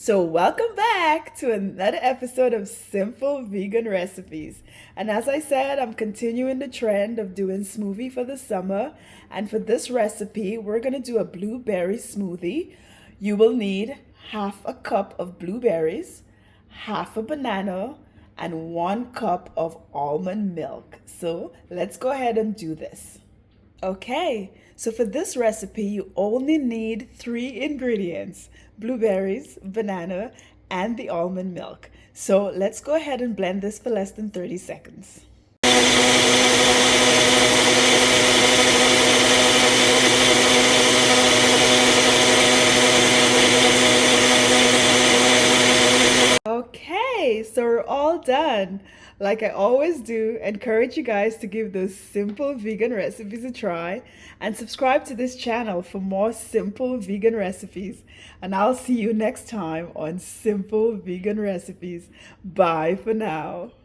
Welcome back to another episode of Simple Vegan Recipes. And as I said, I'm continuing the trend of doing smoothie for the summer. And for this recipe, we're going to do a blueberry smoothie. You will need half a cup of blueberries, half a banana, and 1 cup of almond milk. So, let's go ahead and do this. Okay, so for this recipe, you only need three ingredients: blueberries, banana, and the almond milk. So let's go ahead and blend this for less than 30 seconds. Okay, so we're all done. Like I always do, encourage you guys to give those simple vegan recipes a try and subscribe to this channel for more simple vegan recipes. And I'll see you next time on Simple Vegan Recipes. Bye for now.